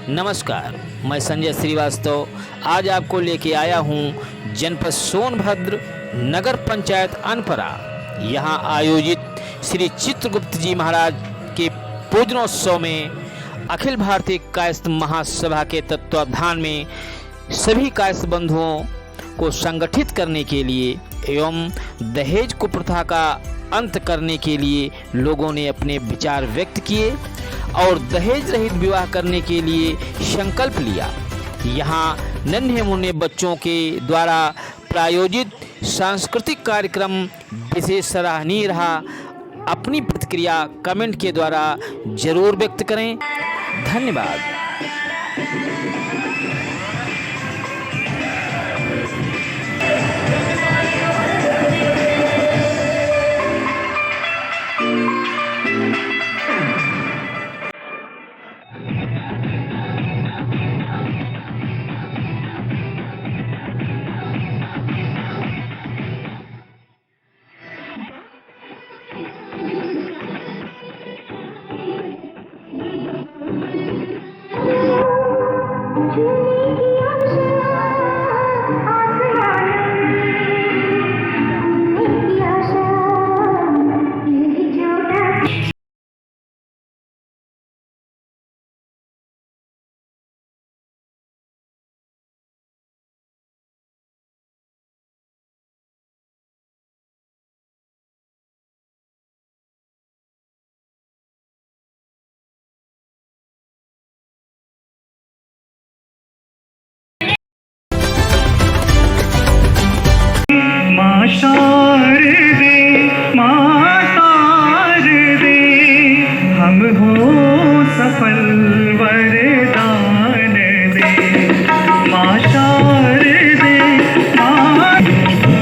नमस्कार, मैं संजय श्रीवास्तव आज आपको लेके आया हूँ जनपद सोनभद्र नगर पंचायत अनपरा। यहाँ आयोजित श्री चित्रगुप्त जी महाराज के पूजनोत्सव में अखिल भारतीय कायस्थ महासभा के तत्वावधान में सभी कायस्थ बंधुओं को संगठित करने के लिए एवं दहेज कुप्रथा का अंत करने के लिए लोगों ने अपने विचार व्यक्त किए और दहेज रहित विवाह करने के लिए संकल्प लिया। यहाँ नन्हे मुन्ने बच्चों के द्वारा प्रायोजित सांस्कृतिक कार्यक्रम विशेष सराहनीय रहा। अपनी प्रतिक्रिया कमेंट के द्वारा जरूर व्यक्त करें। धन्यवाद। माँ शारदे हम हो सफल वरदान दे। माँ शारदे माँ शारदे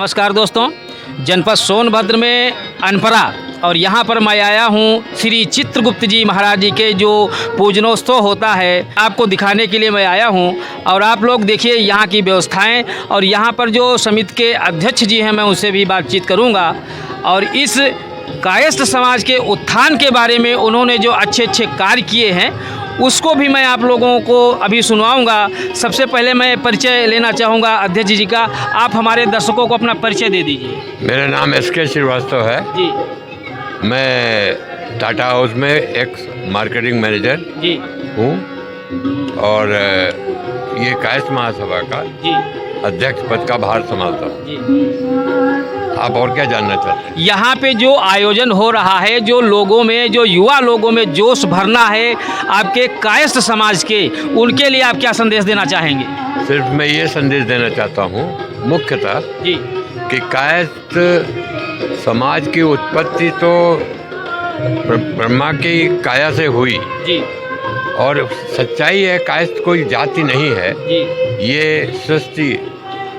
नमस्कार दोस्तों, जनपद सोनभद्र में अनपरा और यहाँ पर मैं आया हूँ श्री चित्रगुप्त जी महाराज जी के जो पूजनोत्सव होता है आपको दिखाने के लिए मैं आया हूँ। और आप लोग देखिए यहाँ की व्यवस्थाएं और यहाँ पर जो समिति के अध्यक्ष जी हैं मैं उनसे भी बातचीत करूँगा और इस कायस्थ समाज के उत्थान के बारे में उन्होंने जो अच्छे अच्छे कार्य किए हैं उसको भी मैं आप लोगों को अभी सुनवाऊंगा। सबसे पहले मैं परिचय लेना चाहूँगा अध्यक्ष जी का। आप हमारे दर्शकों को अपना परिचय दे दीजिए। मेरा नाम SK श्रीवास्तव है जी। मैं टाटा हाउस में एक मार्केटिंग मैनेजर जी हूँ और ये कायस्थ महासभा का जी अध्यक्ष पद का भार संभालता हूँ। जी। आप और क्या जानना चाहते हैं? यहाँ पे जो आयोजन हो रहा है, जो लोगों में, जो युवा लोगों में जोश भरना है आपके कायस्थ समाज के, उनके लिए आप क्या संदेश देना चाहेंगे? सिर्फ मैं ये संदेश देना चाहता हूँ मुख्यतः जी कि कायस्थ समाज की उत्पत्ति तो ब्रह्मा की काया से हुई जी और सच्चाई है कायस्थ कोई जाति नहीं है। जी ये सृष्टि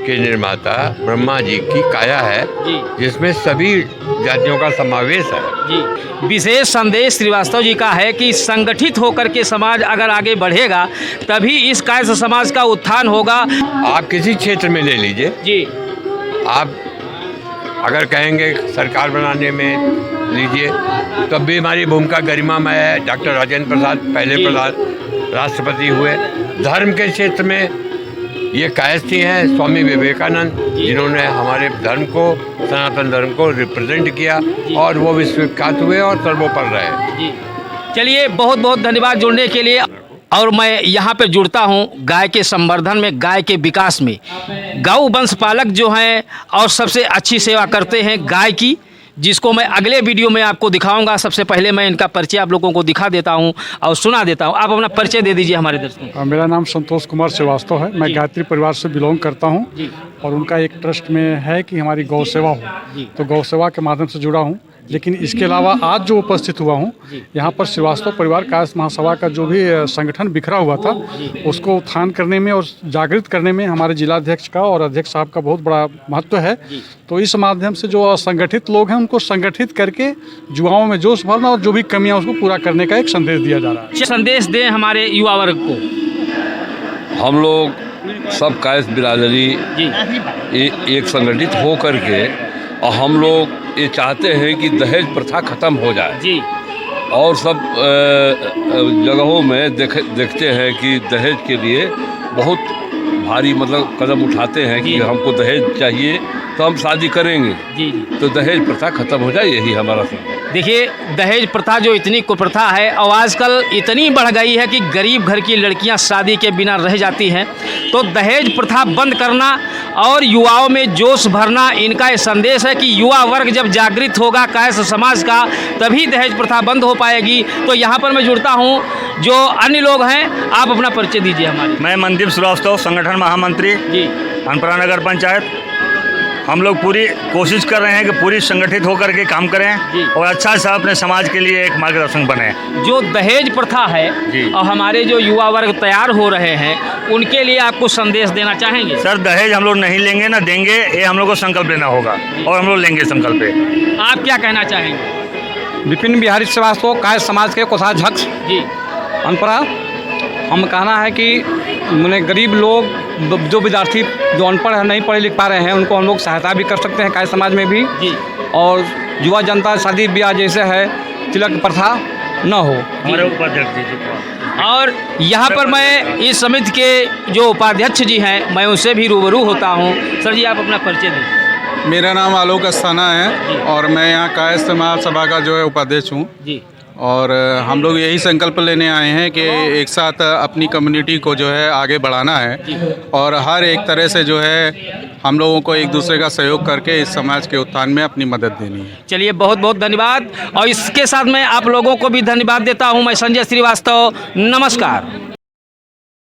के निर्माता ब्रह्मा जी की काया है जी जिसमें सभी जातियों का समावेश है। जी। विशेष संदेश श्रीवास्तव जी का है कि संगठित होकर के समाज अगर आगे बढ़ेगा तभी इस कायस्थ समाज का उत्थान होगा। आप किसी क्षेत्र में ले लीजिए, जी आप अगर कहेंगे सरकार बनाने में लीजिए तब भी हमारी भूमिका गरिमामय है। डॉक्टर राजेंद्र प्रसाद पहले प्रधान राष्ट्रपति हुए। धर्म के क्षेत्र में ये कायस्थी हैं स्वामी विवेकानंद जिन्होंने हमारे धर्म को, सनातन धर्म को रिप्रेजेंट किया और वो विश्वविख्यात हुए और सर्वोपरि रहे। जी। चलिए, बहुत बहुत धन्यवाद जुड़ने के लिए। और मैं यहाँ पे जुड़ता हूँ गाय के संवर्धन में, गाय के विकास में। गौ वंश पालक जो हैं और सबसे अच्छी सेवा करते हैं गाय की, जिसको मैं अगले वीडियो में आपको दिखाऊंगा। सबसे पहले मैं इनका परिचय आप लोगों को दिखा देता हूं और सुना देता हूं। आप अपना परिचय दे दीजिए हमारे दर्शकों को। मेरा नाम संतोष कुमार श्रीवास्तव है। मैं गायत्री परिवार से बिलोंग करता हूं और उनका एक ट्रस्ट में है कि हमारी गौ सेवा हो, तो गौ सेवा के माध्यम से जुड़ा हूं। लेकिन इसके अलावा आज जो उपस्थित हुआ हूं, यहाँ पर श्रीवास्तव परिवार कायस्थ महासभा का जो भी संगठन बिखरा हुआ था, उसको उत्थान करने में और जागृत करने में हमारे जिलाध्यक्ष का और अध्यक्ष साहब का बहुत बड़ा महत्व है। तो इस माध्यम से जो असंगठित लोग हैं उनको संगठित करके युवाओं में जोश भरना और जो भी कमियां उसको पूरा करने का एक संदेश दिया जा रहा है। संदेश दें हमारे युवा वर्ग को। हम लोग सब कायस्थ बिरादरी एक संगठित हो करके, और हम लोग ये चाहते हैं कि दहेज प्रथा खत्म हो जाए जी। और सब जगहों में देखते हैं कि दहेज के लिए बहुत भारी मतलब कदम उठाते हैं कि हमको दहेज चाहिए तो हम शादी करेंगे जी। तो दहेज प्रथा खत्म हो जाए, यही हमारा संदेश। देखिए, दहेज प्रथा जो इतनी कुप्रथा है और आजकल इतनी बढ़ गई है कि गरीब घर की लड़कियां शादी के बिना रह जाती हैं। तो दहेज प्रथा बंद करना और युवाओं में जोश भरना, इनका ये संदेश है कि युवा वर्ग जब जागृत होगा कायस्थ समाज का, तभी दहेज प्रथा बंद हो पाएगी। तो यहाँ पर मैं जुड़ता हूँ, जो अन्य लोग हैं आप अपना परिचय दीजिए हमारे। मैं मनदीप श्रीवास्तव, संगठन महामंत्री जी। अनपरा नगर पंचायत। हम लोग पूरी कोशिश कर रहे हैं कि पूरी संगठित होकर के काम करें और अच्छा सा अपने समाज के लिए एक मार्गदर्शन बने। जो दहेज प्रथा है और हमारे जो युवा वर्ग तैयार हो रहे हैं, उनके लिए आपको संदेश देना चाहेंगे? सर, दहेज हम लोग नहीं लेंगे, ना देंगे, ये हम लोग को संकल्प लेना होगा और हम लोग लेंगे संकल्प। आप क्या कहना चाहेंगे? विपिन बिहारी श्रीवास्तव, कायस्थ समाज के कोषाध्यक्ष जी। अनपरा। हम कहना है कि मैंने गरीब लोग, जो विद्यार्थी जो अनपढ़ है, नहीं पढ़े लिख पा रहे हैं, उनको हम लोग सहायता भी कर सकते हैं कायस्थ समाज में भी जी। और युवा जनता शादी ब्याह जैसे है तिलक प्रथा न हो। हमारे उपाध्यक्ष जी। और यहाँ पर मैं इस समिति के जो उपाध्यक्ष जी हैं, मैं उनसे भी रूबरू होता हूँ। सर जी, आप अपना परिचय दें। मेरा नाम आलोक अस्थाना है और मैं यहाँ कायस्थ महासभा का जो है उपाध्यक्ष हूँ। जी। और हम लोग यही संकल्प लेने आए हैं कि एक साथ अपनी कम्युनिटी को जो है आगे बढ़ाना है और हर एक तरह से जो है हम लोगों को एक दूसरे का सहयोग करके इस समाज के उत्थान में अपनी मदद देनी है। चलिए, बहुत बहुत धन्यवाद। और इसके साथ मैं आप लोगों को भी धन्यवाद देता हूँ। मैं संजय श्रीवास्तव, नमस्कार।